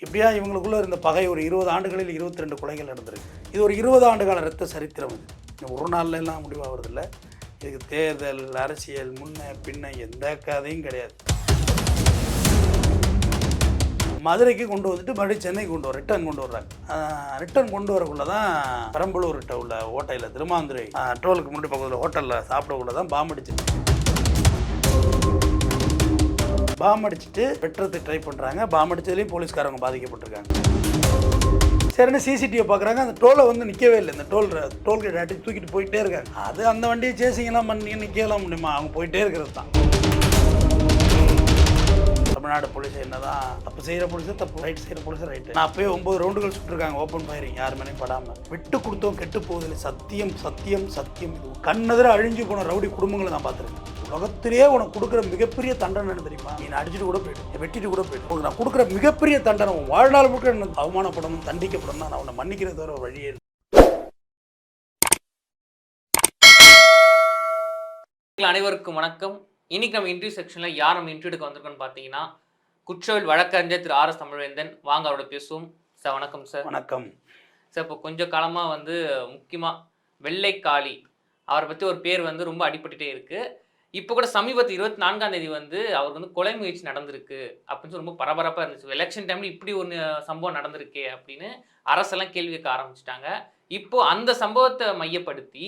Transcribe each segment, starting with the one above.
இப்படியா இவங்களுக்குள்ள இருந்த பகை ஒரு 20 ஆண்டுகளில் 22 கொலைகள் நடந்திருக்கு. இது ஒரு 20 ஆண்டு கால ரத்த சரித்திரம். இது ஒரு நாள்ல எல்லாம் முடிவாகிறதில்ல. இதுக்கு தேர்தல், அரசியல், முன்ன பின்ன எந்த கதையும் கிடையாது. மதுரைக்கு கொண்டு வந்துட்டு மறுபடியும் சென்னைக்கு ரிட்டர்ன் கொண்டு வர்றாங்க. ரிட்டர்ன் கொண்டு வரக்குள்ள தான் பெரம்பலூர்கிட்ட உள்ள ஹோட்டலில் திருமாந்துரை டோலுக்கு முன்னாடி பக்கத்தில் ஹோட்டலில் சாப்பிடக்குள்ள தான் பாம்பு அடிச்சிருக்கு. பாம்பு அடிச்சுட்டு வெட்டுறதுக்கு ட்ரை பண்ணுறாங்க. பாம்பு அடிச்சதுலேயும் போலீஸ்காரங்க பாதிக்கப்பட்டிருக்காங்க. சரின்னு சிசிடிவியை பார்க்குறாங்க. அந்த டோலை வந்து நிற்கவே இல்லை. இந்த டோல்கேட் ஆட்டி தூக்கிட்டு போயிட்டே இருக்காங்க. அது அந்த வண்டியை சேசிங்கெல்லாம் பண்ணி நிற்கலாம் முடியுமா? அவங்க போயிட்டே இருக்கிறது தான். தமிழ்நாடு போலீஸ் என்னதான் தப்பு செய்கிற போலீஸு தப்பு, ரைட் செய்கிற போலீஸு ரைட்டு. நான் அப்போயே 9 ரவுண்டுகள் சுட்டுருக்காங்க. ஓப்பன் ஃபயரிங், யார் மேலேயும் படாமல். விட்டு கொடுத்தோம் கெட்டு போகுதில்லை. சத்தியம் சத்தியம் சத்தியம். இது கண்ணெதிர அழிஞ்சு போன ரவுடி குடும்பங்களை நான் பார்த்துருக்கேன். உலகத்திலேயே உனக்கு கொடுக்குற மிகப்பெரிய தண்டனை என்ன தெரியுமா? நீ அடிச்சுட்டு கூட போயிடும், வெட்டிட்டு கூட போயிடும். உனக்கு நான் கொடுக்குற மிகப்பெரிய தண்டனை வாழ்நாள் முழுக்க எனக்கு அவமானப்படணும், தண்டிக்கப்படணும் தான். நான் உன்னை மன்னிக்கிறது தவிர வழியே இல்லை. அனைவருக்கும் வணக்கம். இன்னைக்கு நம்ம இன்டர்வியூ செக்ஷன்ல யார் நம்ம இன்டர்வியூக்கு வந்திருக்கோம்னு பார்த்தீங்கன்னா, குற்றவியல் வழக்கறிஞர் திரு ஆர் எஸ் தமிழ்வேந்தன். வாங்க அவரோட பேசுவோம். சார் வணக்கம் சார். வணக்கம் சார். இப்போ கொஞ்சம் காலமாக முக்கியமாக வெள்ளைக்காளி அவரை பற்றி ஒரு பேர் ரொம்ப அடிபட்டுட்டே இருக்கு. இப்போ கூட சமீபத்தில் 24ஆம் தேதி அவருக்கு கொலை முயற்சி நடந்திருக்கு அப்படின்னு சொல்லி ரொம்ப பரபரப்பாக இருந்துச்சு. எலெக்ஷன் டைமில் இப்படி ஒன்று சம்பவம் நடந்திருக்கே அப்படின்னு அரசெல்லாம் கேள்வி கேட்க ஆரம்பிச்சிட்டாங்க. இப்போ அந்த சம்பவத்தை மையப்படுத்தி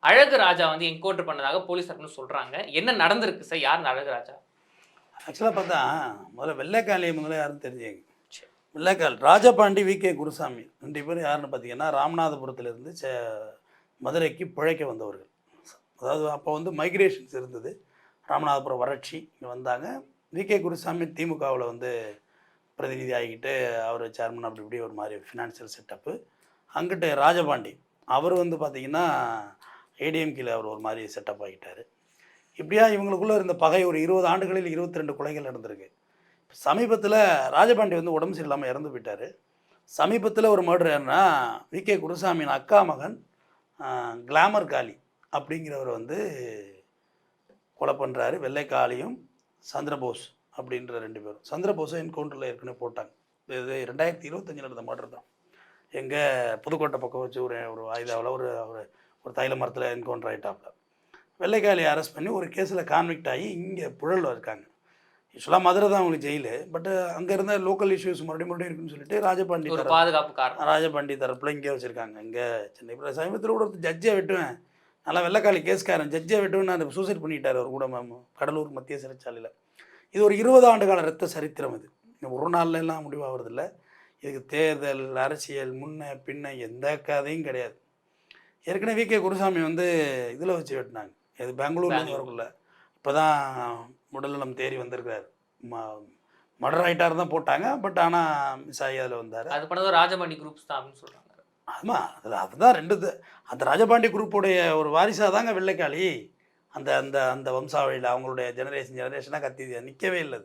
அழகு ராஜா என்கவுண்டர் பண்ணதாக போலீஸ் அப்படின்னு சொல்கிறாங்க. என்ன நடந்திருக்கு சார்? யார் அழகு ராஜா? ஆக்சுவலாக பார்த்தா முதல்ல வெள்ளைக்காளியை முதல்ல யாருன்னு தெரிஞ்சுங்க. வெள்ளைக்கால் ராஜபாண்டி, வி.கே. குருசாமி 2 பேரும் யாருன்னு பார்த்தீங்கன்னா, ராமநாதபுரத்துலேருந்து மதுரைக்கு பிழைக்க வந்தவர்கள். அதாவது அப்போ மைக்ரேஷன்ஸ் இருந்தது. ராமநாதபுரம் வறட்சி, இங்கே வந்தாங்க. வி.கே. குருசாமி திமுகவில் பிரதிநிதி ஆகிக்கிட்டு அவர் சேர்மன் அப்படி இப்படி ஒரு மாதிரி ஃபினான்ஷியல் செட்டப்பு. அங்கிட்டு ராஜபாண்டி அவர் பார்த்திங்கன்னா ஏடிஎம்கேல அவர் ஒரு மாதிரி செட்டப் ஆகிட்டார். இப்படியா இவங்களுக்குள்ளே இருந்த பகை ஒரு 20 ஆண்டுகளில் 22 கொலைகள் நடந்திருக்கு. சமீபத்தில் ராஜபாண்டி உடம்பு சரியில்லாமல் இறந்து போயிட்டார். சமீபத்தில் ஒரு மர்டர் ஏன்னா வி.கே. குருசாமியின் அக்கா மகன் கிளாமர் காளி அப்படிங்கிறவர் கொலை பண்ணுறாரு. வெள்ளைக்காளியும் சந்திரபோஸ் அப்படின்ற 2 பேரும். சந்திரபோஸை என்கவுண்டரில் ஏற்கனவே போட்டாங்க. இது 2025 நடந்த மர்டர் தான். எங்கள் புதுக்கோட்டை பக்கம் வச்சு ஒரு ஆயுதாவில் ஒரு தைல மரத்தில் என்கவுண்டர் ஆகிட்டாப்புல. வெள்ளைக்காளியை அரெஸ்ட் பண்ணி ஒரு கேஸில் கான்விக்ட் ஆகி இங்கே புழலில் இருக்காங்க. யூஸ்வலாக மதுரை தான் அவங்களுக்கு ஜெயிலு. பட் அங்கே இருந்த லோக்கல் இஷ்யூஸ் மறுபடியும் இருக்குன்னு சொல்லிட்டு ராஜபாண்டி பாதுகாப்பு காரணம் ராஜபாண்டி தரப்பில் இங்கே வச்சுருக்காங்க. இங்கே சென்னை சமீபத்தில் கூட ஜட்ஜை வெட்டுவேன், நல்லா வெள்ளைக்காளி கேஸ்காரன் ஜட்ஜை வெட்டுவேன் நான் சூசைட் பண்ணிட்டார் அவர் கூட கடலூர் மத்திய சிறைச்சாலையில். இது ஒரு 20 ஆண்டு கால ரத்த சரித்திரம். இது ஒரு நாளில் எல்லாம் முடிவாகிறதில்ல. இதுக்கு தேர்தல், அரசியல், முன்ன பின்ன எந்த கதையும் கிடையாது. ஏற்கனவே வி.கே. குருசாமி இதில் வச்சு வெட்டினாங்க. இது பெங்களூர்லேருந்து வரக்குள்ள. இப்போ தான் உடல்நலம் தேறி வந்திருக்கிறார். மர்டர் ஆகிட்டார் தான் போட்டாங்க. பட் ஆனால் மிஸ் ஆகி அதில் வந்தார். அது பண்ணது ராஜபாண்டி குரூப்ஸ் தான் அப்படின்னு சொல்கிறாங்க. ஆமாம், அதுதான் அந்த ராஜபாண்டி குரூப்புடைய ஒரு வாரிசாக தாங்க வெள்ளைக்காளி. அந்த அந்த அந்த வம்சாவளியில் அவங்களுடைய ஜெனரேஷனாக கத்தி நிற்கவே இல்லை.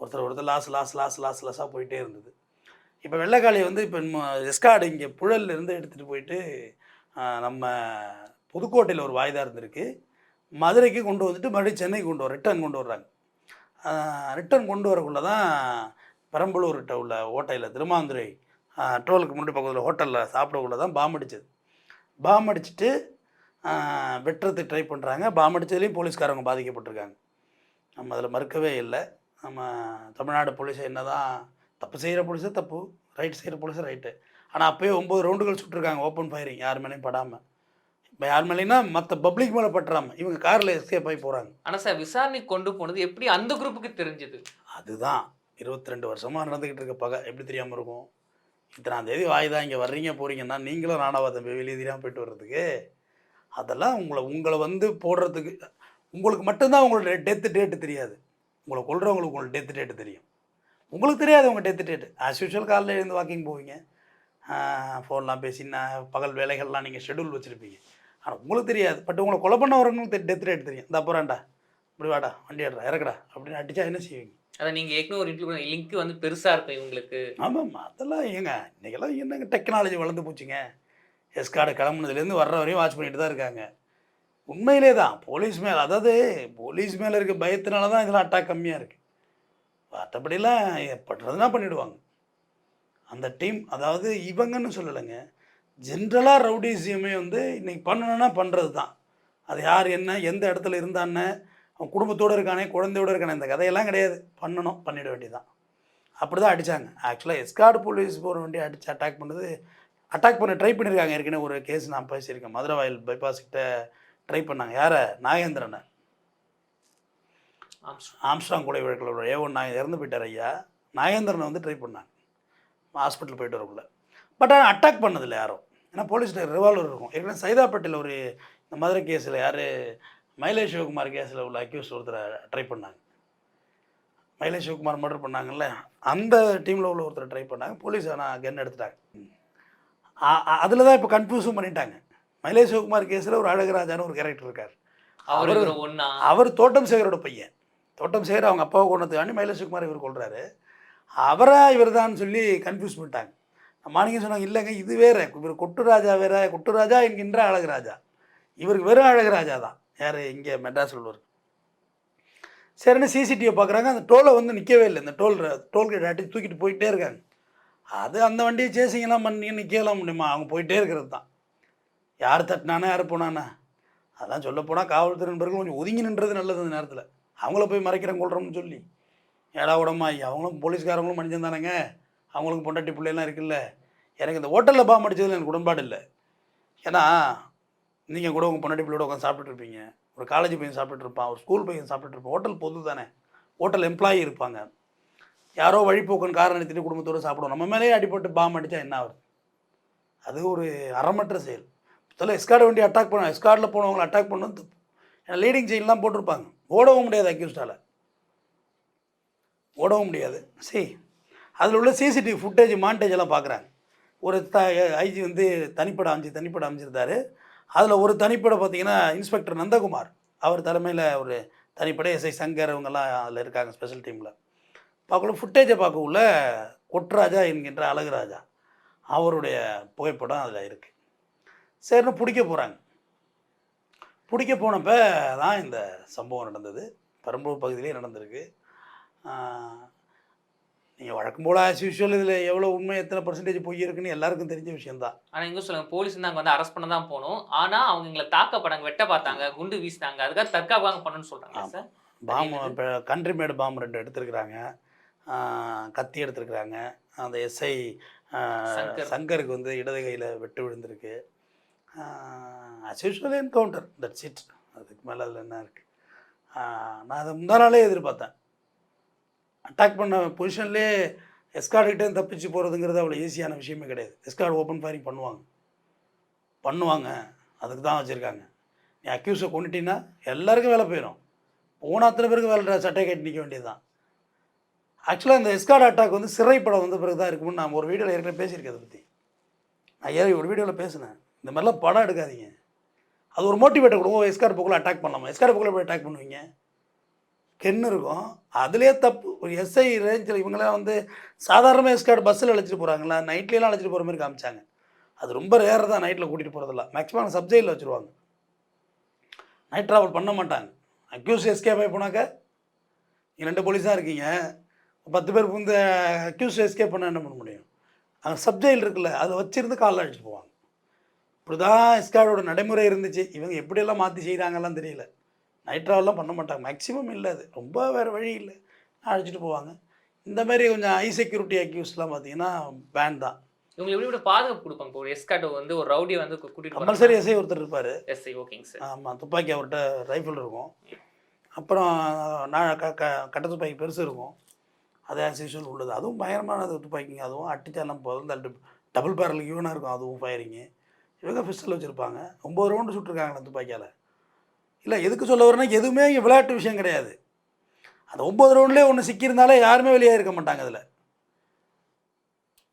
ஒருத்தர் லாஸாக போயிட்டே இருந்தது. இப்போ வெள்ளைக்காளி இப்போ எஸ்கார்டு இங்கே புழல்லேருந்து எடுத்துகிட்டு போயிட்டு நம்ம புதுக்கோட்டையில் ஒரு வாய்தா இருந்திருக்கு. மதுரைக்கு கொண்டு வந்துட்டு மறுபடியும் சென்னைக்கு ரிட்டர்ன் கொண்டு வர்றாங்க. ரிட்டர்ன் கொண்டு வரக்குள்ள தான் பெரம்பலூர்கிட்ட உள்ள ஹோட்டலில் திருமாந்துரை டோலுக்கு முன்னாடி பக்கத்தில் ஹோட்டலில் சாப்பிடக்குள்ள தான் பாம்பு அடிச்சது. பாம்பு அடிச்சுட்டு வெட்டுறதுக்கு ட்ரை பண்ணுறாங்க. பாம்பு அடித்ததுலேயும் போலீஸ்காரங்க பாதிக்கப்பட்டிருக்காங்க. நம்ம அதில் மறுக்கவே இல்லை. நம்ம தமிழ்நாடு போலீஸை என்ன தான் தப்பு செய்கிற போலீஸு தப்பு, ரைட் செய்கிற போலீஸு ரைட்டு. ஆனால் அப்போயே 9 ரவுண்டுகள் சுட்டுருக்காங்க. ஓப்பன் ஃபயரிங், யார் மேலேயும் படாமல். இப்போ யார் மேலேனா மற்ற பப்ளிக் மேலே பட்டுறாமல் இவங்க காரில் எஸ்கேப் ஆகி போகிறாங்க. ஆனால் சார், விசாரணைக்கு கொண்டு போனது எப்படி அந்த குரூப்புக்கு தெரிஞ்சது? அதுதான் 22 வருஷமாக நடந்துக்கிட்டு இருக்க பகை எப்படி தெரியாமல் இருக்கும்? இத்தனாம் தேதி வாய்தா இங்கே வர்றீங்க போகிறீங்கன்னா நீங்களும் நானாவா தம்பி வெளியே தெரியாமல் போயிட்டு வர்றதுக்கு? அதெல்லாம் உங்களை போடுறதுக்கு உங்களுக்கு மட்டும்தான் உங்களோட டேட்டு தெரியாது. உங்களை கொள்றவங்களுக்கு உங்களோட டேட்டு தெரியும். உங்களுக்கு தெரியாது உங்கள் டேட்டு. ஆஸ் யூஷுவல் காலையில் எழுந்து வாக்கிங் போவீங்க, ஃபோன்லாம் பேசி பகல் வேலைகள்லாம் நீங்கள் ஷெடியூல் வச்சுருப்பீங்க. ஆனால் உங்களுக்கு தெரியாது. பட் உங்களை கொலை பண்ண வரவங்களுக்கு டெத் ரேட் தெரியும். இந்த அப்புறம்டா இப்படி வாடா வண்டி ஆடுறா இறக்கடா அப்படின்னு அடித்தா என்ன செய்வீங்க? அதை நீங்கள் ஏற்கனவே ஒரு இன்டர்வியூ லிங்க் பெருசாக இருக்கும் இவங்களுக்கு. ஆமாம்மா, அதெல்லாம் இன்றைக்கெல்லாம் என்னங்க டெக்னாலஜி வளர்ந்து போச்சுங்க. எஸ்கார்டு கிளம்புனதுலேருந்து வர்ற வரையும் வாட்ச் பண்ணிட்டு தான் இருக்காங்க. உண்மையிலே தான் போலீஸ் மேலே, அதாவது போலீஸ் மேலே இருக்க பயத்தினால தான் இதெல்லாம் அட்டாக் கம்மியாக இருக்குது. மற்றபடிலாம் பண்ணுறதுனா பண்ணிவிடுவாங்க. அந்த டீம் அதாவது இவங்கன்னு சொல்லலைங்க, ஜென்ரலாக ரவுடிசமே வந்து இன்னைக்கு பண்ணணும்னா பண்ணுறது தான். அது யார் என்ன எந்த இடத்துல இருந்தான்னு அவன் குடும்பத்தோடு இருக்கானே குழந்தையோடு இருக்கானே இந்த கதையெல்லாம் கிடையாது. பண்ணணும் பண்ணிட வேண்டியதுதான். அப்படி தான் அடித்தாங்க. ஆக்சுவலாக எஸ்கார்ட் போலீஸ் போகிற வண்டி அடித்து அட்டாக் பண்ணது அட்டாக் பண்ண ட்ரை பண்ணியிருக்காங்க. ஏற்கனவே ஒரு கேஸ் நான் பேசியிருக்கேன். மதுரை வாயில் பைபாஸ் கிட்ட ட்ரை பண்ணாங்க. யாரை? நாகேந்திரனை. ஆம்ஸ்ட்ராங் கொலை வழக்கில் ஏ1 நான் இறந்து போயிட்டார் ஐயா. நாகேந்திரனை வந்து ட்ரை பண்ணாங்க ஹாஸ்பிட்டல் போயிட்டு வரக்குள்ள. பட் ஆனால் அட்டாக் பண்ணதில்லை யாரும். ஏன்னா போலீஸ்கிட்ட ரிவால்வர் இருக்கும். ஏற்கனவே சைதாப்பேட்டையில் ஒரு இந்த மதுரை கேஸில் யார் மயிலேஷ் சிவகுமார் கேஸில் உள்ள அக்யூஸ் ஒருத்தரை ட்ரை பண்ணாங்க. மயிலேஷ் சிவகுமார் மர்டர் பண்ணாங்கல்ல, அந்த டீமில் உள்ள ஒருத்தரை ட்ரை பண்ணாங்க. போலீஸ் ஆனால் கன் எடுத்துட்டாங்க. அதில் தான் இப்போ கன்ஃபியூஸும் பண்ணிட்டாங்க. மயிலேஷ் சிவகுமார் கேஸில் ஒரு அழகராஜான்னு ஒரு கேரக்டர் இருக்கார். அவர் தோட்டம் சேகரோட பையன். தோட்டம் சேகர் அவங்க அப்பாவை கொண்டதுக்காண்டி மயிலேஷ் சிவகுமார் இவர் கொள்கிறாரு. இவர் தான் சொல்லி கன்ஃபியூஸ் பண்ணிட்டாங்க. மாணிக்கம் சொன்னாங்க, இல்லைங்க இது வேறு, இவர் கொட்டுராஜா வேறு, கொட்டுராஜா என்கின்ற அழகராஜா, இவருக்கு வெறும் அழகராஜா தான். யார் இங்கே மெட்ராஸில் உள்ளவர். சரின்னு சிசிடிவியை பார்க்குறாங்க. அந்த டோலை வந்து நிற்கவே இல்லை. இந்த டோல்கேட் அடித்து தூக்கிட்டு போயிட்டே இருக்காங்க. அது அந்த வண்டியை சேசிங்கெல்லாம் பண்ணி நிற்கலாம் முடியுமா? அவங்க போயிட்டே இருக்கிறது தான். யார் தட்டினானா யார் போனானா? அதான் சொல்ல போனால் காவல்துறை நண்பர்கள் கொஞ்சம் ஒதுங்கி நின்றது நல்லது. அந்த நேரத்தில் அவங்கள போய் மறைக்கிறேன் கொள்கிறோம்னு சொல்லி ஏடா உடம்பா அவங்களும் போலீஸ்காரங்களும் மனிதன் தானேங்க. அவங்களுக்கு பொண்டாட்டி பிள்ளைலாம் இருக்குல்ல. எனக்கு இந்த ஹோட்டலில் பாம்பு அடித்ததில் எனக்கு உடன்பாடு இல்லை. ஏன்னா நீங்கள் கூட உங்கள் பொண்டாட்டி பிள்ளையோட உட்காந்து சாப்பிட்டுருப்பீங்க. ஒரு காலேஜ் பையன் சாப்பிட்டுட்டு இருப்பான், ஒரு ஸ்கூல் பையன் சாப்பிட்டுட்டு இருப்பான். ஹோட்டல் பொது தானே, ஹோட்டல் எம்ப்ளாயி இருப்பாங்க. யாரோ வழிபோக்குன்னு காரணம் எடுத்துகிட்டு குடும்பத்தோடு சாப்பிடுவோம். நம்ம மேலேயே அடிப்பட்டு பாம்பு அடித்தா என்ன ஆகுது? அது ஒரு அறமற்ற செயல். முதல்ல எஸ்கார்ட் வண்டி அட்டாக் பண்ண, எஸ்கார்டில் போனவங்களை அட்டாக் பண்ணணும் தப்பு. ஏன்னா லீடிங் செயின்லாம் போட்டிருப்பாங்க. ஓடவும் முடியாது அக்யூஸ்டால், ஓடவும் முடியாது. சரி, அதில் உள்ள சிசிடிவி ஃபுட்டேஜ் மாண்டேஜ் எல்லாம் பார்க்குறாங்க. ஒரு ஐஜி வந்து தனிப்படம் அமைச்சிருந்தார். அதில் ஒரு தனிப்படம் பார்த்திங்கன்னா இன்ஸ்பெக்டர் நந்தகுமார் அவர் தலைமையில் ஒரு தனிப்படை, எஸ்ஐ சங்கர் இவங்கெல்லாம் அதில் இருக்காங்க ஸ்பெஷல் டீமில். பார்க்கல ஃபுட்டேஜை பார்க்கக்குள்ள கொட்ராஜா என்கின்ற அழகுராஜா அவருடைய புகைப்படம் அதில் இருக்குது. சரின்னு பிடிக்க போகிறாங்க. பிடிக்க போனப்போ தான் இந்த சம்பவம் நடந்தது. பெரம்பலூர் பகுதியிலே நடந்திருக்கு. நீங்கள் வழக்கம் போல் ஆஸ் யூஷுவல் இதில் எவ்வளோ உண்மை எத்தனை பர்சன்டேஜ் பொய் இருக்குன்னு எல்லாருக்கும் தெரிஞ்ச விஷயம்தான். ஆனால் எங்கே சொல்லுங்கள், போலீஸ் நாங்கள் வந்து அரெஸ்ட் பண்ண தான் போனோம். ஆனால் அவங்க எங்களை தாக்கப்பட்டாங்க, வெட்ட பார்த்தாங்க, குண்டு வீசினாங்க, அதுக்காக தற்காப்பாக பண்ணணும்னு சொல்கிறாங்க சார். பாம்பு இப்போ கண்ட்ரி மேடு பாம்பு 2 எடுத்துருக்குறாங்க, கத்தி எடுத்துருக்குறாங்க. அந்த எஸ்ஐ சங்கருக்கு வந்து இடது கையில் வெட்டு விழுந்திருக்கு. As usual encounter, that's it. அதுக்கு மேலே அதில் என்ன இருக்குது? நான் அதை முந்தா நாளே எதிர்பார்த்தேன். அட்டாக் பண்ண பொசிஷன்லேயே எஸ்கார்டுகிட்டே தப்பிச்சு போகிறதுங்கிறது அவ்வளோ ஈஸியான விஷயமே கிடையாது. எஸ்கார்டு ஓப்பன் ஃபயரிங் பண்ணுவாங்க. அதுக்கு தான் வச்சுருக்காங்க. நீ அக்யூஸை கொண்டுட்டீங்கன்னா எல்லாருக்கும் வேலை போயிடும். போன அத்தனை பேருக்கு வேலை சட்டை கட்டி நிற்க வேண்டியது தான். ஆக்சுவலாக இந்த எஸ்கார்டு அட்டாக் வந்து சிறைப்படம் வந்த பிறகு தான் இருக்குன்னு நான் ஒரு வீடியோவில் ஏற்கனவே பேசியிருக்கேன். அதை பற்றி நான் ஒரு வீடியோவில் பேசினேன். இந்த மாதிரிலாம் படம் எடுக்காதீங்க. அது ஒரு மோட்டிவேட்டர் கொடுக்கும். எஸ்கார்டு போக்குள்ள அட்டாக் பண்ணலாமா? எஸ்கார்டு போக்குள்ள போய் அட்டாக் பண்ணுவீங்க, கென்னு இருக்கும். அதுலேயே தப்பு. ஒரு எஸ்ஐ ரேஞ்சில் இவங்களாம் வந்து சாதாரணமாக எஸ்கார்டு பஸ்ஸில் அழைச்சிட்டு போகிறாங்களா, நைட்லேலாம் அழைச்சிட்டு போகிற மாதிரி காமிச்சாங்க. அது ரொம்ப ரேர் தான் நைட்டில் கூட்டிகிட்டு போகிறதில்ல. மேக்ஸிமம் சப்ஜெக்டில் வச்சுருவாங்க. நைட் ட்ராவல் பண்ண மாட்டாங்க. அக்யூஸ் எஸ்கேப் ஆகி போனாக்க நீங்கள் 2 போலீஸ் தான் இருக்கீங்க, 10 பேர் இந்த அக்யூஸ் எஸ்கேப் பண்ணால் என்ன பண்ண முடியும்? அங்கே சப்ஜெக்ட் இருக்குல்ல, அதை வச்சுருந்து காலில் அழைச்சிட்டு போவாங்க. இப்படி தான் எஸ்கார்டோட நடைமுறை இருந்துச்சு. இவங்க எப்படியெல்லாம் மாற்றி செய்கிறாங்கலாம் தெரியல. நைட் ட்ராவல்லாம் பண்ண மாட்டாங்க மேக்ஸிமம். இல்லை, அது ரொம்ப வேறு வழி இல்லை, அழைச்சிட்டு போவாங்க. இந்த மாதிரி கொஞ்சம் ஹை செக்யூரிட்டி அக்யூஸ்லாம் பார்த்தீங்கன்னா பேன் தான். இவங்க எப்படி பாதுகாப்பு கொடுப்பாங்க? ஒரு எஸ்கார்ட் வந்து ஒரு ரவுடியை வந்து கூட்டிகிட்டு கம்பல்சரி எஸ்ஐ ஒருத்தர் இருப்பார். எஸ்ஐ, ஓகேங்க சார். ஆமாம், துப்பாக்கி அவர்கிட்ட ரைஃபிள் இருக்கும். அப்புறம் நான் கட்ட துப்பாக்கி பெருசு இருக்கும். அது ஆஸ் யூஷுவல் உள்ளது. அதுவும் பயங்கரமானது துப்பாக்கிங்க. அதுவும் அட்டிச்சாலாம் போதும். டபுள் பேரல் யூனாக இருக்கும். அதுவும் ஃபயரிங்கு. இவங்க பிஸ்டல் வச்சுருப்பாங்க. 9 ரவுண்டு சுட்டுருக்காங்களே துப்பாக்கியால். இல்லை, எதுக்கு சொல்ல வரேன்னா எதுவுமே இங்கே விளையாட்டு விஷயம் கிடையாது. அந்த 9 ரவுண்ட்லேயே ஒன்று சிக்கியிருந்தாலே யாருமே வெளியே இருக்க மாட்டாங்க. அதில்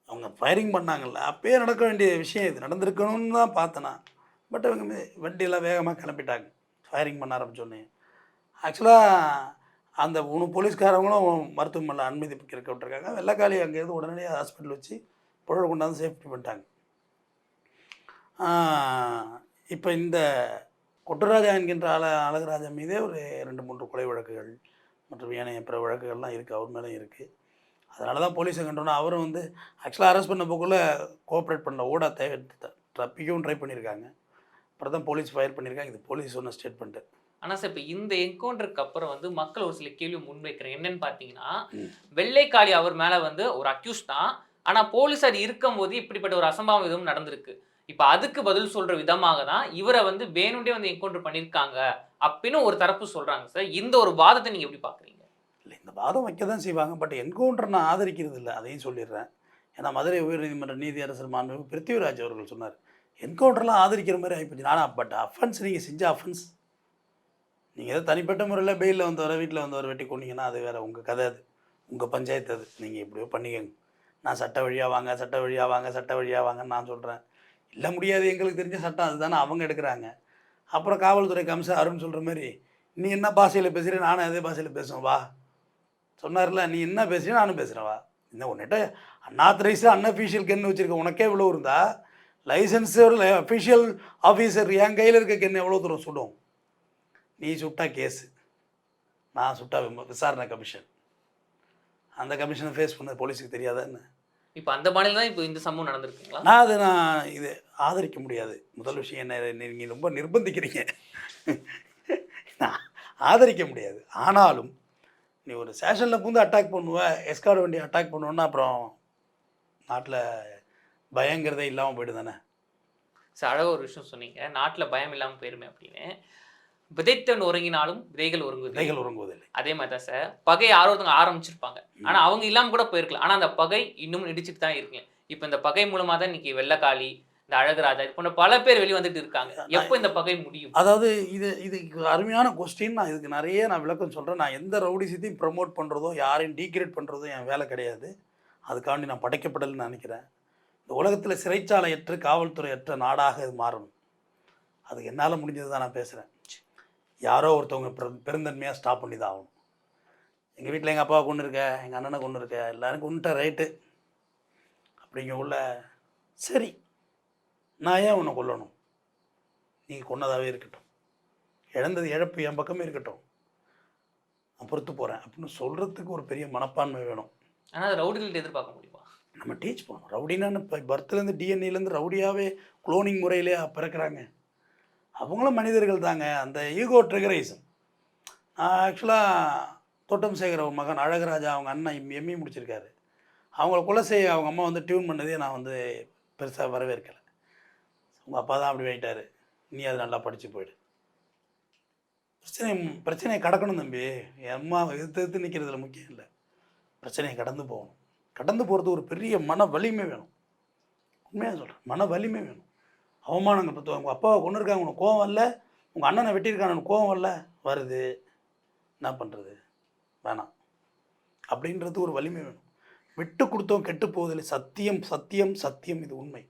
அவங்க ஃபயரிங் பண்ணாங்கல்ல, அப்பயே நடக்க வேண்டிய விஷயம் இது. நடந்திருக்கணும்னு தான் பார்த்தேன்னா. பட் இவங்க வண்டியெல்லாம் வேகமாக கிளப்பிட்டாங்க ஃபயரிங் பண்ண ஆரம்பித்தோடனே. ஆக்சுவலாக அந்த 3 போலீஸ்காரங்களும் மருத்துவமனையில் அனுமதிக்க விட்டுருக்காங்க. வெள்ளைக்காளி அங்கேருந்து உடனடியாக ஹாஸ்பிட்டல் வச்சு புழல் கொண்டாந்து சேஃப்டி பண்ணிட்டாங்க. இப்போ இந்த கொட்டுராஜா என்கின்ற அழகுராஜா மீதே ஒரு 2-3 கொலை வழக்குகள் மற்றும் ஏனைய பிற வழக்குகள்லாம் இருக்குது. அவர் மேலே இருக்குது. அதனால தான் போலீஸை கண்டோன்னா அவரும் வந்து ஆக்சுவலாக அரெஸ்ட் பண்ண போக்குள்ள கோஆப்ரேட் பண்ணல, ஓட தப்பிக்கவும் ட்ரை பண்ணியிருக்காங்க. அப்புறம் தான் போலீஸ் ஃபயர் பண்ணியிருக்காங்க. இது போலீஸ் சொன்ன ஸ்டேட்மெண்ட்டு. ஆனா சார் இப்ப இந்த என்கவுண்டருக்கு அப்புறம் வந்து மக்கள் ஒரு சில கேள்வி முன்வைக்கிறேன். என்னன்னு பார்த்தீங்கன்னா, ம். வெள்ளைக்காளி அவர் மேல வந்து ஒரு அக்யூஸ் தான். ஆனா போலீஸார் இருக்கும்போது இப்படிப்பட்ட ஒரு அசம்பாவிதம் எதுவும் நடந்திருக்கு. இப்ப அதுக்கு பதில் சொல்ற விதமாக தான் இவர வந்து வேணும்னே வந்து என்கவுண்டர் பண்ணியிருக்காங்க அப்படின்னு ஒரு தரப்பு சொல்றாங்க சார். இந்த ஒரு வாதத்தை நீங்க எப்படி பார்க்குறீங்க? இல்லை, இந்த வாதம் வைக்க தான் செய்வாங்க. பட் என்கவுண்டர் நான் ஆதரிக்கிறது இல்லை, அதையும் சொல்லிடுறேன். ஏன்னா மதுரை உயர்நீதிமன்ற நீதியரசர் மாண்புமிகு பிருத்திவிராஜ் அவர்கள் சொன்னார், என்கவுண்டர்லாம் ஆதரிக்கிற மாதிரி ஆகிப்போச்சு. ஆனால் பட் அஃபென்ஸ் நீங்கள் செஞ்ச அஃபென்ஸ், நீங்கள் ஏதோ தனிப்பட்ட முறையில் பெயிலில் வந்தவரை வீட்டில் வந்தவரை வெட்டி கொண்டீங்கன்னா அது வேறு, உங்கள் கதை அது, உங்கள் பஞ்சாயத்து அது, நீங்கள் எப்படியோ பண்ணிக்கங்க. நான் சட்ட வழியாக வாங்க, சட்ட வழியாக வாங்க, சட்ட வழியாக வாங்கன்னு நான் சொல்கிறேன். இல்லை முடியாது, எங்களுக்கு தெரிஞ்ச சட்டம் அதுதானே அவங்க எடுக்கிறாங்க. அப்புறம் காவல்துறை கமிஷனர் அருண் சொல்கிற மாதிரி, நீ என்ன பாஷையில் பேசுகிறேன், நானும் அதே பாஷையில் பேசுவேன் வா சொன்னார்ல, நீ என்ன பேசுகிறேன் நானும் பேசுகிறேன் வா. இந்த உன்னிட்ட அன்ஆத்தரைஸ்டு அன்அஃபீஷியல் கென்னு வச்சுருக்க உனக்கே இவ்வளோ இருந்தா, லைசன்ஸோட அஃபிஷியல் ஆஃபீஸர் என் கையில் இருக்க கென்னு எவ்வளோ தூரம் சுடும்? நீ சுட்டா கேஸு, நான் சுட்டா விசாரணை கமிஷன். அந்த கமிஷனை ஃபேஸ் பண்ண போலீஸுக்கு தெரியாதா என்ன? இப்ப அந்த மாநிலம் தான் இப்ப இந்த சம்பவம் நடந்திருக்குங்களா? நான் இது ஆதரிக்க முடியாது. முதல் விஷயம் என்ன, நீங்கள் ரொம்ப நிர்பந்திக்கிறீங்க. நான் ஆதரிக்க முடியாது. ஆனாலும் நீ ஒரு ஸ்டேஷனில் பூந்து அட்டாக் பண்ணுவ, எஸ்கார்ட் வண்டி அட்டாக் பண்ணுவோன்னா அப்புறம் நாட்டில் பயங்கிறதே இல்லாமல் போய்டு தானே. சார் அழகாக ஒரு விஷயம் சொன்னீங்க. நாட்டுல பயம் இல்லாம போயிருமே அப்படின்னு. விதைத்தவன் உறங்கினாலும் விதைகள் உறங்குது. விதைகள் உறங்குவதில்லை. அதே மாதிரி தான் சார். பகை யாரோ ஒருத்தவங்க ஆரம்பிச்சிருப்பாங்க. ஆனா அவங்க இல்லாம கூட போயிருக்கலாம். ஆனா அந்த பகை இன்னும் நீடிச்சிட்டு தான் இருக்கு. இப்ப இந்த பகை மூலமா தான் இன்னைக்கு வெள்ளைக்காளி, இந்த அழகுராஜா இது போன்ற பல பேர் வெளிய வந்துட்டு இருக்காங்க. எப்போ இந்த பகை முடியும்? அதாவது இது அருமையான கொஸ்டின். நான் இதுக்கு நிறைய விளக்கம் சொல்கிறேன். நான் எந்த ரவுடிசத்தையும் ப்ரமோட் பண்ணுறதோ யாரையும் டீக்ரேட் பண்ணுறதோ என் வேலை கிடையாது. அதுக்காண்டி நான் படைக்கப்படலைன்னு நினைக்கிறேன். இந்த உலகத்தில் சிறைச்சாலையற்ற காவல்துறையற்ற நாடாக இது மாறணும். அதுக்கு என்னால் முடிஞ்சது தான் நான் பேசுகிறேன். யாரோ ஒருத்தவங்க பெருந்தன்மையாக ஸ்டாப் பண்ணி தான் ஆகணும். எங்கள் வீட்டில் எங்கள் அப்பாவை கொண்டு இருக்க, எங்கள் அண்ணனை கொண்டு இருக்க, எல்லோரும் கொண்டுட்ட ரைட்டு அப்படிங்க உள்ள. சரி, நான் ஏன் உன்னை கொல்லணும்? நீ கொன்னதாகவே இருக்கட்டும், இழந்தது இழப்பு என் பக்கமே இருக்கட்டும், நான் பொறுத்து போகிறேன் அப்படின்னு சொல்கிறதுக்கு ஒரு பெரிய மனப்பான்மை வேணும். ஆனால் அது ரவுடிகள்ட்ட எதிர்பார்க்க முடியுமா? நம்ம டீச் பண்ணணும். ரவுடினான்னு இப்போ பர்த்லேருந்து டிஎன்ஏலேருந்து ரவுடியாகவே குளோனிங் முறையிலே பிறக்கிறாங்க. அவங்களும் மனிதர்கள் தாங்க. அந்த ஈகோ ட்ரிகரைசம். நான் ஆக்சுவலாக தோட்டம் சேகர் அவங்க மகன் அழகுராஜா, அவங்க அண்ணன் எம்இ முடிச்சிருக்காரு. அவங்கள கொலை செய்ய அவங்க அம்மா வந்து டியூன் பண்ணதே நான் வந்து பெருசாக வரவேற்கலை. உங்கள் அப்பா தான் அப்படி ஆகிட்டார், நீ அது நல்லா படித்து போயிடு. பிரச்சனையை கடக்கணும் தம்பி. என் அம்மா எதிர்த்து நிற்கிறதுல முக்கியம் இல்லை, பிரச்சனையை கடந்து போகணும். கடந்து போகிறது ஒரு பெரிய மன வலிமை வேணும். உண்மையாக சொல்கிறேன், மன வலிமை வேணும். அவமானங்கள் பற்றி உங்கள் அப்பாவை கொண்டு இருக்காங்க, உனக்கு கோவம் வரல, உங்கள் அண்ணனை வெட்டியிருக்காங்க உனக்கு கோவம் வரல, வருது, என்ன பண்ணுறது, வேணாம் அப்படின்றது ஒரு வலிமை வேணும். விட்டு கொடுத்தோம் கெட்டு போவதில்லை. சத்தியம் சத்தியம் சத்தியம், இது உண்மை.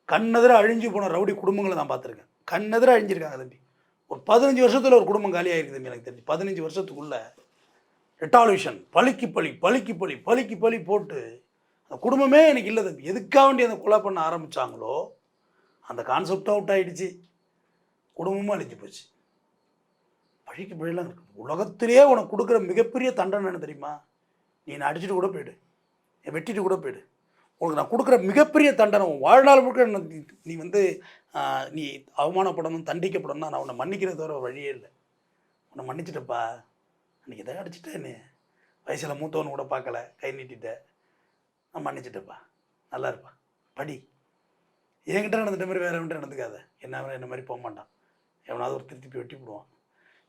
கண்ணெதிர அழிஞ்சு போன ரவுடி குடும்பங்களை நான் பார்த்துருக்கேன். கண்ணெதிர அழிஞ்சிருக்காங்க தம்பி. ஒரு 15 வருஷத்தில் ஒரு குடும்பம் காலியாகிருக்கு தம்பி. எனக்கு தெரிஞ்சு 15 வருஷத்துக்குள்ளே ரெட்டாலியூஷன், பழிக்கு பழி பழிக்கு பழி பழிக்கு பழி போட்டு அந்த குடும்பமே எனக்கு இல்லை தம்பி. எதுக்காக வேண்டி அந்த கொலை பண்ண ஆரம்பித்தாங்களோ அந்த கான்செப்ட் அவுட் ஆகிடுச்சு, குடும்பமும் அழிஞ்சு போச்சு. பழிக்கு பழிலாம் இருக்குது. உலகத்திலேயே உனக்கு கொடுக்குற மிகப்பெரிய தண்டனை என்ன தெரியுமா? நீ நான் அடிச்சுட்டு கூட போயிடு, வெட்டிட்டு கூட போயிடு, உனக்கு நான் கொடுக்குற மிகப்பெரிய தண்டனை வாழ்நாள் முழுக்க நீ வந்து நீ அவமானப்படணும், தண்டிக்கப்படணும். நான் உன்னை மன்னிக்கிறத தவிர வழியே இல்லை. உன்னை மன்னிச்சிட்டப்பா, அன்றைக்கி எதாவது அடிச்சுட்டேன், நீ வயசில் மூத்தவனு கூட பார்க்கல, கை நீட்டிட்ட, நான் மன்னிச்சிட்டப்பா, நல்லா இருப்பா, படி. என்கிட்ட நடந்துட்ட மாதிரி வேறு எவன்கிட்ட நடந்துக்காத. என்ன மாதிரி போக மாட்டான், எவனாவது ஒரு திருப்பி வெட்டி விடுவான்.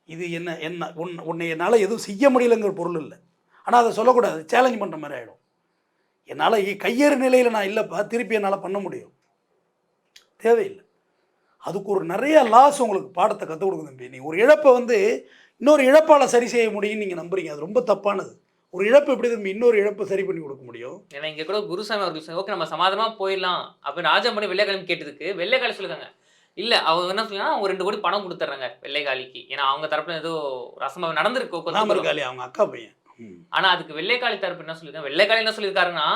இது என்ன உன்னை என்னால் எதுவும் செய்ய முடியலைங்கிற பொருள் இல்லை. ஆனால் அதை சொல்லக்கூடாது, சேலஞ்ச் பண்ணுற மாதிரி ஆகிடும். என்னால் கையேறு நிலையில் நான் இல்லைப்பா, திருப்பி என்னால் பண்ண முடியும், தேவையில்லை. அதுக்கு ஒரு நிறைய லாஸ் உங்களுக்கு பாடத்தை கற்றுக் கொடுக்கும் தம்பி. நீங்கள் ஒரு இழப்பை வந்து இன்னொரு இழப்பால் சரி செய்ய முடியும்னு நீங்கள் நம்புறீங்க, அது ரொம்ப தப்பானது. ஒரு இழப்பு எப்படி தம்பி இன்னொரு இழப்பை சரி பண்ணி கொடுக்க முடியும்? ஏன்னா இங்கே கூட குருசாமி அவர்கள் ஓகே நம்ம சமாதானமாக போயிடலாம் அப்படின்னு ராஜாமணி வெள்ளைக்காலி கேட்டதுக்கு வெள்ளைக்காலி சொல்லிருக்காங்க, இல்லை அவங்க என்ன சொல்லுங்கன்னா அவங்க 2 கோடி பணம் கொடுத்துட்றாங்க வெள்ளைக்காலிக்கு. ஏன்னா அவங்க தரப்புல ஏதோ ரசமாக நடந்திருக்கு, அவங்க அக்கா பையன். ஆனால் அதுக்கு வெள்ளைக்காலி தரப்பு என்ன சொல்லியிருக்காங்க, வெள்ளைக்காலி என்ன சொல்லியிருக்காருன்னா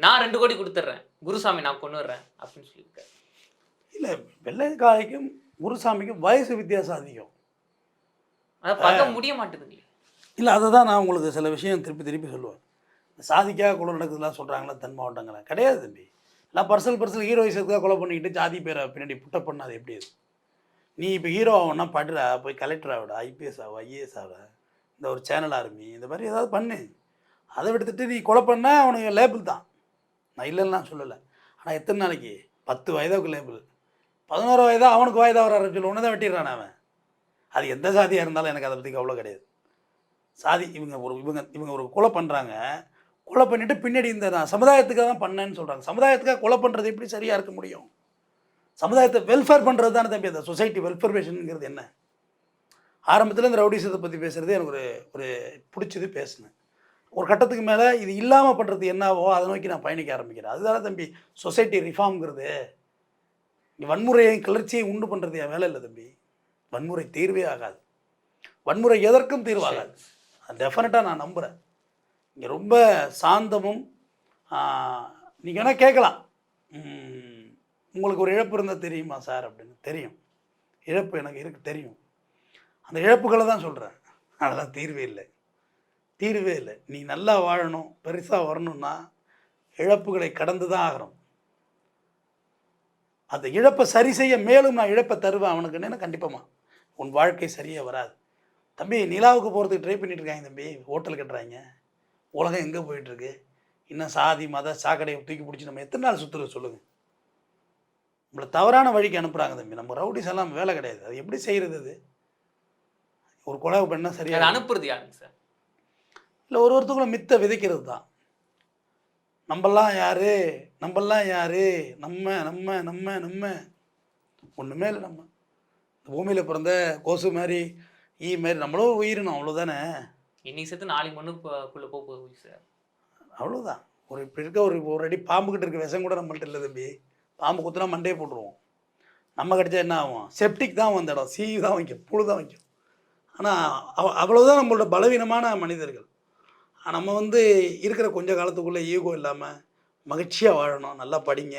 நான் 2 கோடி கொடுத்துட்றேன், குருசாமி நான் கொண்டுடுறேன் அப்படின்னு சொல்லியிருக்காரு. இல்லை, வெள்ளைக்காலிக்கும் குருசாமிக்கும் வயசு வித்தியாசம் அதிகம், அதை பார்க்க முடிய மாட்டேங்குது. இல்லை அதை தான் நான் உங்களுக்கு சில விஷயம் திருப்பி சொல்லுவேன். சாதிக்காக கொலை நடக்குதுலாம் சொல்கிறாங்களா தென் மாவட்டங்களை? கிடையாது தம்பி. எல்லாம் பர்சனல் ஹீரோயிஸத்துக்காக கொலை பண்ணிக்கிட்டு ஜாதி பேரை பின்னாடி புட்டப் பண்ண அது எப்படி அது? நீ இப்போ ஹீரோ ஆகணும்னா படுறா, போய் கலெக்டர் ஆகிட, ஐபிஎஸ் ஆக, ஐஏஎஸ் ஆக, இந்த ஒரு சேனல் ஆரம்பி, இந்த மாதிரி ஏதாவது பண்ணு. அதை விடுத்துட்டு நீ கொலை பண்ணால் அவனுக்கு லேபிள் தான். நான் இல்லைன்னா சொல்லலை. ஆனால் எத்தனை நாளைக்கு? 10 வயதாவுக்கு லேபிள், 11 வயதா அவனுக்கு வயதாக வர ஆரம்பிச்சு ஒன்று தான் வெட்டிடுறான் அவன். அது எந்த சாதியாக இருந்தாலும் எனக்கு அதை பற்றி கவலை கிடையாது. சாதி இவங்க ஒரு கொலை பண்ணுறாங்க, கொலை பண்ணிவிட்டு பின்னாடி இந்த நான் சமுதாயத்துக்காக தான் பண்ணேன்னு சொல்கிறாங்க. சமுதாயத்துக்காக கொலை பண்ணுறது எப்படி சரியாக இருக்க முடியும்? சமுதாயத்தை வெல்ஃபேர் பண்ணுறது தானே தம்பி அந்த சொசைட்டி வெல்ஃபேர்மேஷனுங்கிறது. என்ன ஆரம்பத்தில் இந்த ரவுடிசத்தை பற்றி பேசுகிறது எனக்கு ஒரு பிடிச்சது, பேசினேன். ஒரு கட்டத்துக்கு மேலே இது இல்லாமல் பண்ணுறது என்னவோ அதை நோக்கி நான் பயணிக்க ஆரம்பிக்கிறேன். அதுதானே தம்பி சொசைட்டி ரிஃபார்ம்ங்கிறது. இங்கே வன்முறையை கிளர்ச்சியை உண்டு பண்ணுறது என் வேலை இல்லை தம்பி. வன்முறை தீர்வே ஆகாது. வன்முறை எதற்கும் தீர்வாகாது. அது டெஃபினட்டாக நான் நம்புகிறேன். இங்கே ரொம்ப சாந்தமும் நீங்கள் வேணால் கேட்கலாம், உங்களுக்கு ஒரு இழப்பு இருந்தால் தெரியுமா சார் அப்படின்னு. தெரியும், இழப்பு எனக்கு இருக்குது தெரியும். அந்த இழப்புகளை தான் சொல்கிறேன். அதெல்லாம் தீர்வே இல்லை. நீ நல்லா வாழணும், பெருசாக வரணும்னா இழப்புகளை கடந்து தான் ஆகணும். அந்த இழப்பை சரி செய்ய மேலும் நான் இழப்பை தருவேன் அவனுக்குன்னு கண்டிப்பாக உன் வாழ்க்கை சரியாக வராது. தம்பி நிலாவுக்கு போகிறதுக்கு ட்ரை பண்ணிட்டு இருக்காங்க தம்பி, ஹோட்டல் கட்டுறாங்க. உலகம் எங்கே போயிட்டுருக்கு? இன்னும் சாதி மத சாக்கடையை தூக்கி பிடிச்சி நம்ம எத்தனை நாள் சுற்றுறது சொல்லுங்கள்? நம்மளை தவறான வழிக்கு அனுப்புகிறாங்க தம்பி. நம்ம ரவுடிஸ் எல்லாம் வேலை கிடையாது. அது எப்படி செய்கிறது? அது ஒரு கொலை பண்ணால் சரியாக அனுப்புறது யாருங்க சார்? இல்லை, ஒருத்தருக்குள்ள மித்தை விதைக்கிறது தான். நம்மெல்லாம் யார், நம்ம ஒன்றுமே இல்லை. நம்ம இந்த பூமியில் பிறந்த கொசு மாதிரி மாதிரி நம்மளும் உயிரினோம், அவ்வளோதானே. இன்னைக்கு சேர்த்து 4 மண்ணுக்குள்ளே போகுது சார், அவ்வளோதான். இப்படி இருக்க ஒரு அடி பாம்புக்கிட்ட இருக்க விஷம் கூட நம்மள்ட்ட இல்லை தம்பி. பாம்பு குத்துனா மண்டையை போட்டுருவோம். நம்ம கடிச்சா என்ன ஆகும்? செப்டிக் தான் வந்த இடம், சீ தான் வைக்கும், புழு தான் வைக்கும். ஆனால் அவ்வளோதான் நம்மளோட பலவீனமான மனிதர்கள். நம்ம இருக்கிற கொஞ்ச காலத்துக்குள்ளே ஈகோ இல்லாமல் மகிழ்ச்சியாக வாழணும். நல்லா படிங்க.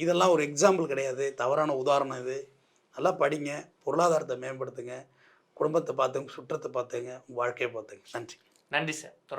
இதெல்லாம் ஒரு எக்ஸாம்பிள் கிடையாது, தவறான உதாரணம் இது. நல்லா படிங்க, பொருளாதாரத்தை மேம்படுத்துங்க, குடும்பத்தை பார்த்துங்க, சுற்றத்தை பார்த்துங்க, வாழ்க்கையை பார்த்துங்க. நன்றி. நன்றி சார்.